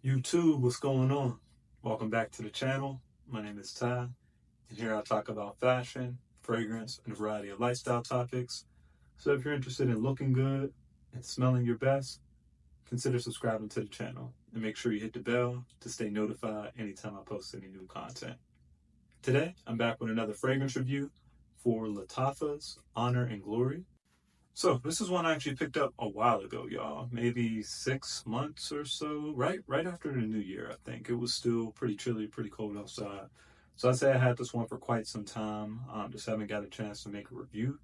YouTube, what's going on? Welcome back to the channel. My name is Ty, and here I talk about fashion, fragrance, and a variety of lifestyle topics. So if you're interested in looking good and smelling your best, consider subscribing to the channel and make sure you hit the bell to stay notified anytime I post any new content. Today, I'm back with another fragrance review for Lataffa's Honor and Glory. So this is one I actually picked up a while ago, y'all. Maybe 6 months or so, right after the new year, I think. It was still pretty chilly, pretty cold outside. So I'd say I had this one for quite some time. Just haven't got a chance to make a review.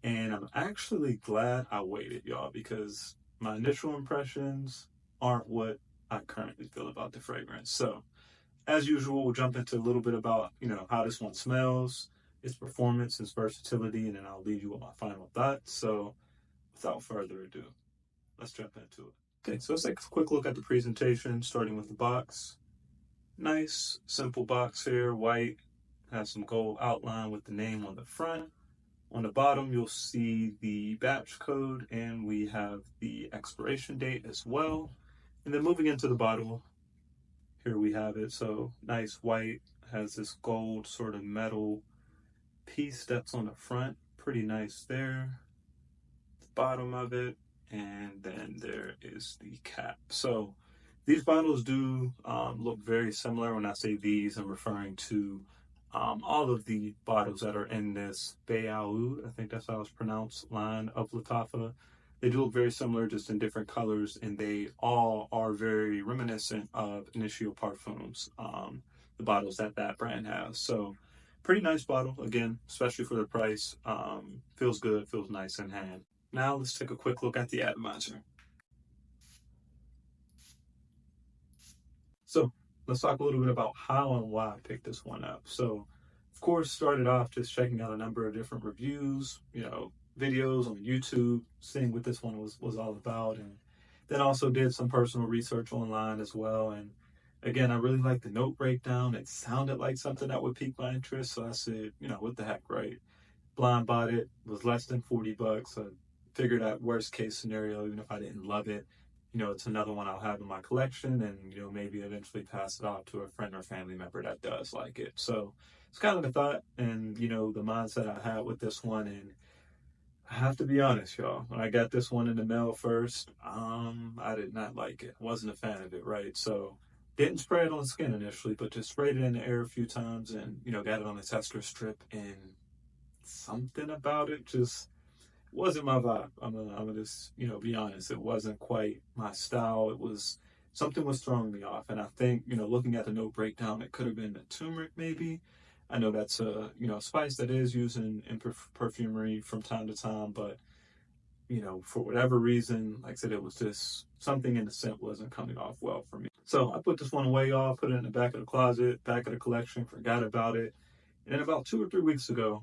And I'm actually glad I waited, y'all, because my initial impressions aren't what I currently feel about the fragrance. So as usual, we'll jump into a little bit about, how this one smells, its performance, its versatility, and then I'll leave you with my final thoughts. So without further ado, let's jump into it. Okay, so let's take a quick look at the presentation, starting with the box. Nice, simple box here, white, has some gold outline with the name on the front. On the bottom, you'll see the batch code, and we have the expiration date as well. And then moving into the bottle, here we have it. So nice white, has this gold sort of metal piece that's on the front. Pretty nice there. The bottom of it, and then there is the cap. So these bottles do look very similar. When I say these, I'm referring to all of the bottles that are in this Bade'e Al Oud, I think that's how it's pronounced, line of Lataffa. They do look very similar, just in different colors, and they all are very reminiscent of Initio Parfums, the bottles that that brand has. So pretty nice bottle, again, especially for the price. Feels good, feels nice in hand. Now let's take a quick look at the atomizer. So let's talk a little bit about how and why I picked this one up. So of course, started off just checking out a number of different reviews, videos on YouTube, seeing what this one was all about, and then also did some personal research online as well. And again, I really liked the note breakdown. It sounded like something that would pique my interest, so I said, what the heck, right? Blind bought it, was less than $40. I figured out worst case scenario, even if I didn't love it, it's another one I'll have in my collection, and maybe eventually pass it off to a friend or family member that does like it. So it's kind of the thought and the mindset I had with this one. And I have to be honest, y'all, when I got this one in the mail first, I did not like it. Wasn't a fan of it, right? So didn't spray it on the skin initially, but just sprayed it in the air a few times, and got it on a tester strip, and something about it just wasn't my vibe. I'm gonna just, be honest. It wasn't quite my style. Something was throwing me off. And I think, looking at the note breakdown, it could have been the turmeric maybe. I know that's a, spice that is used in perfumery from time to time, but, for whatever reason, like I said, it was just something in the scent wasn't coming off well for me. So I put this one away, y'all, put it in the back of the closet, back of the collection, forgot about it. And then about 2 or 3 weeks ago,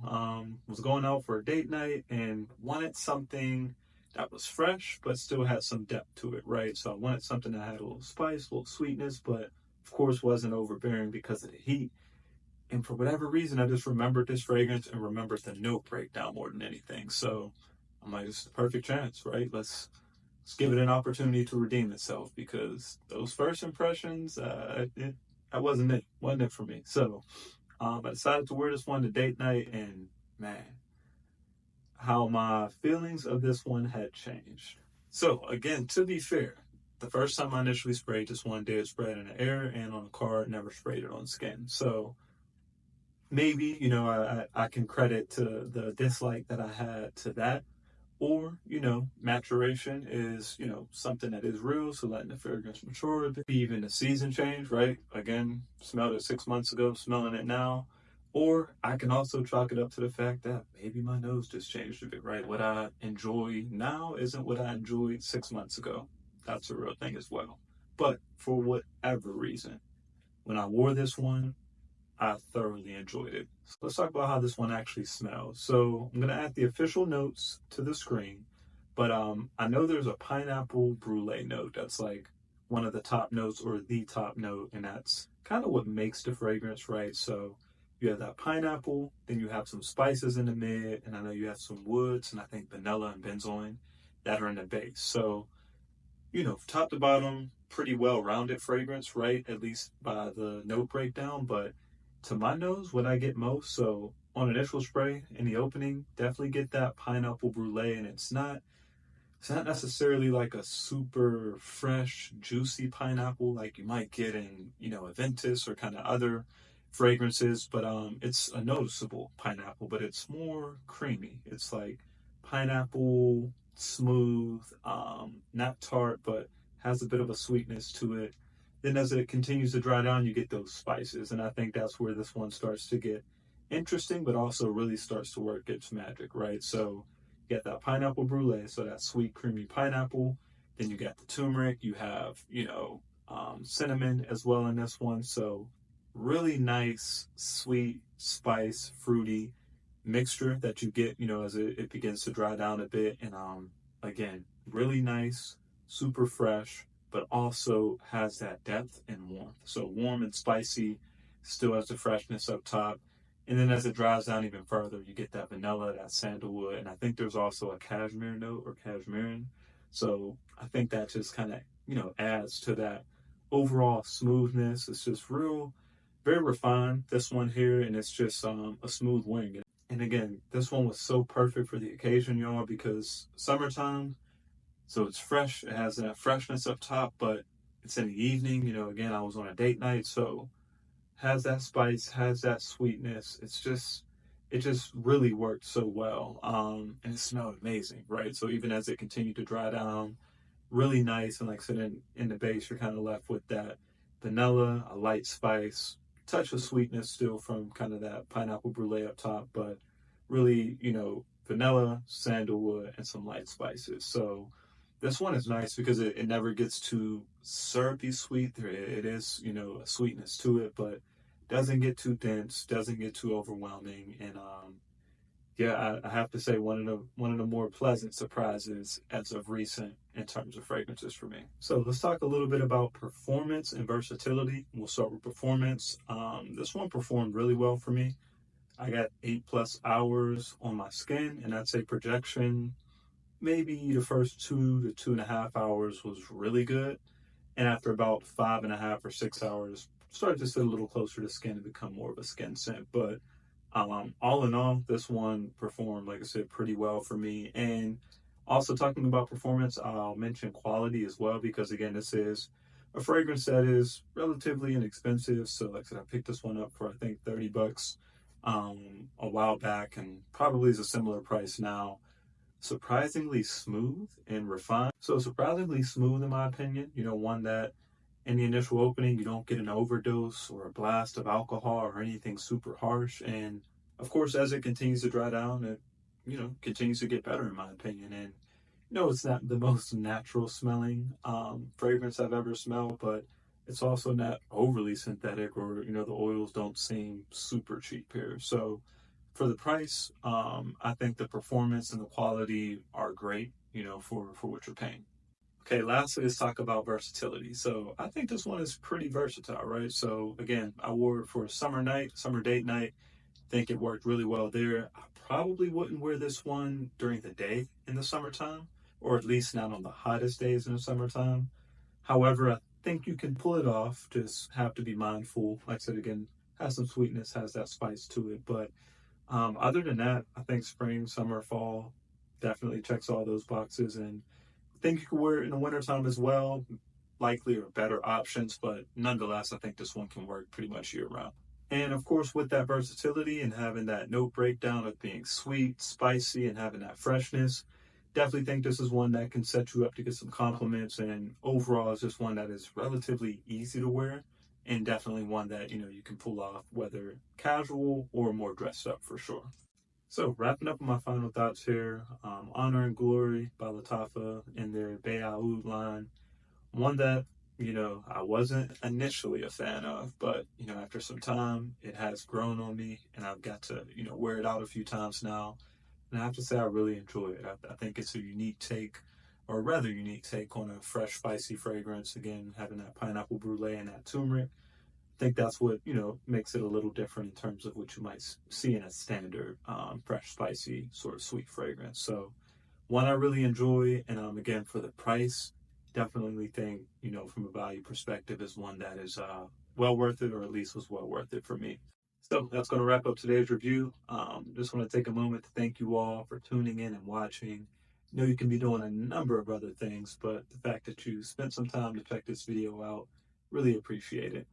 was going out for a date night and wanted something that was fresh, but still had some depth to it, right? So I wanted something that had a little spice, a little sweetness, but of course wasn't overbearing because of the heat. And for whatever reason, I just remembered this fragrance and remembered the note breakdown more than anything. So I'm like, it's the perfect chance, right? Let's give it an opportunity to redeem itself, because those first impressions, that wasn't it for me. So I decided to wear this one to date night, and man, how my feelings of this one had changed. So again, to be fair, the first time I initially sprayed this one, did spray it in the air and on the card, never sprayed it on skin. So maybe, I can credit to the dislike that I had to that. Or, maturation is, something that is real. So letting the fragrance mature a bit, even the season change, right? Again, smelled it 6 months ago, smelling it now. Or I can also chalk it up to the fact that maybe my nose just changed a bit, right? What I enjoy now isn't what I enjoyed 6 months ago. That's a real thing as well. But for whatever reason, when I wore this one, I thoroughly enjoyed it. So let's talk about how this one actually smells. So I'm gonna add the official notes to the screen, but I know there's a pineapple brulee note that's like one of the top notes or the top note, and that's kind of what makes the fragrance, right? So you have that pineapple, then you have some spices in the mid, and I know you have some woods, and I think vanilla and benzoin that are in the base. So top to bottom, pretty well-rounded fragrance, right? At least by the note breakdown. But to my nose, what I get most, so on initial spray in the opening, definitely get that pineapple brulee, and it's not necessarily like a super fresh, juicy pineapple like you might get in, a Ventus or kind of other fragrances, but it's a noticeable pineapple, but it's more creamy. It's like pineapple, smooth, not tart, but has a bit of a sweetness to it. Then as it continues to dry down, you get those spices, and I think that's where this one starts to get interesting, but also really starts to work its magic, right? So you get that pineapple brulee, so that sweet, creamy pineapple. Then you got the turmeric. You have, cinnamon as well in this one. So really nice, sweet, spice, fruity mixture that you get, as it begins to dry down a bit. And again, really nice, super fresh, but also has that depth and warmth. So warm and spicy, still has the freshness up top. And then as it dries down even further, you get that vanilla, that sandalwood, and I think there's also a cashmere note or cashmerean. So I think that just kind of, adds to that overall smoothness. It's just real, very refined, this one here, and it's just a smooth wing. And again, this one was so perfect for the occasion, y'all, because summertime, so it's fresh, it has that freshness up top, but it's in the evening, again, I was on a date night, so has that spice, has that sweetness. It just really worked so well. And it smelled amazing, right? So even as it continued to dry down, really nice. And like I said, in the base, you're kind of left with that vanilla, a light spice, touch of sweetness still from kind of that pineapple brulee up top, but really, vanilla, sandalwood, and some light spices. So this one is nice because it never gets too syrupy sweet. It is, a sweetness to it, but doesn't get too dense, doesn't get too overwhelming. And yeah, I have to say one of the more pleasant surprises as of recent in terms of fragrances for me. So let's talk a little bit about performance and versatility. We'll start with performance. This one performed really well for me. I got 8+ hours on my skin, and I'd say projection, maybe the first 2 to 2.5 hours was really good. And after about 5.5 or 6 hours, started to sit a little closer to skin and become more of a skin scent. But all in all, this one performed, like I said, pretty well for me. And also talking about performance, I'll mention quality as well, because again, this is a fragrance that is relatively inexpensive. So like I said, I picked this one up for, I think, $30 a while back, and probably is a similar price now. Surprisingly smooth and refined. So surprisingly smooth in my opinion, one that in the initial opening, you don't get an overdose or a blast of alcohol or anything super harsh. And of course, as it continues to dry down, it, continues to get better in my opinion. And, it's not the most natural smelling fragrance I've ever smelled, but it's also not overly synthetic, or, the oils don't seem super cheap here. So for the price, I think the performance and the quality are great, for what you're paying. Okay, lastly, let's talk about versatility. So I think this one is pretty versatile, right? So again, I wore it for a summer night, summer date night. I think it worked really well there. I probably wouldn't wear this one during the day in the summertime, or at least not on the hottest days in the summertime. However, I think you can pull it off. Just have to be mindful. Like I said, again, has some sweetness, has that spice to it. But other than that, I think spring, summer, fall definitely checks all those boxes. And I think you can wear it in the wintertime as well. Likely are better options, but nonetheless, I think this one can work pretty much year round. And of course, with that versatility and having that note breakdown of being sweet, spicy, and having that freshness, definitely think this is one that can set you up to get some compliments. And overall, it's just one that is relatively easy to wear, and definitely one that, you can pull off, whether casual or more dressed up for sure. So wrapping up my final thoughts here, Honor and Glory by Lataffa in their Bade'e Al Oud line. One that, I wasn't initially a fan of, but, after some time, it has grown on me, and I've got to, wear it out a few times now. And I have to say, I really enjoy it. I think it's a unique take, or a rather unique take on a fresh, spicy fragrance. Again, having that pineapple brulee and that turmeric. I think that's what, makes it a little different in terms of what you might see in a standard fresh, spicy, sort of sweet fragrance. So one I really enjoy, and again, for the price, definitely think, from a value perspective, is one that is well worth it, or at least was well worth it for me. So that's going to wrap up today's review. Just want to take a moment to thank you all for tuning in and watching. I know you can be doing a number of other things, but the fact that you spent some time to check this video out, really appreciate it.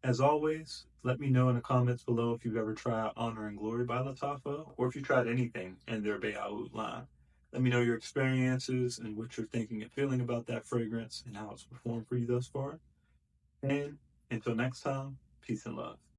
As always, let me know in the comments below if you've ever tried Honor and Glory by Lataffa, or if you tried anything in their Bade'e Al Oud line. Let me know your experiences and what you're thinking and feeling about that fragrance and how it's performed for you thus far. And until next time, peace and love.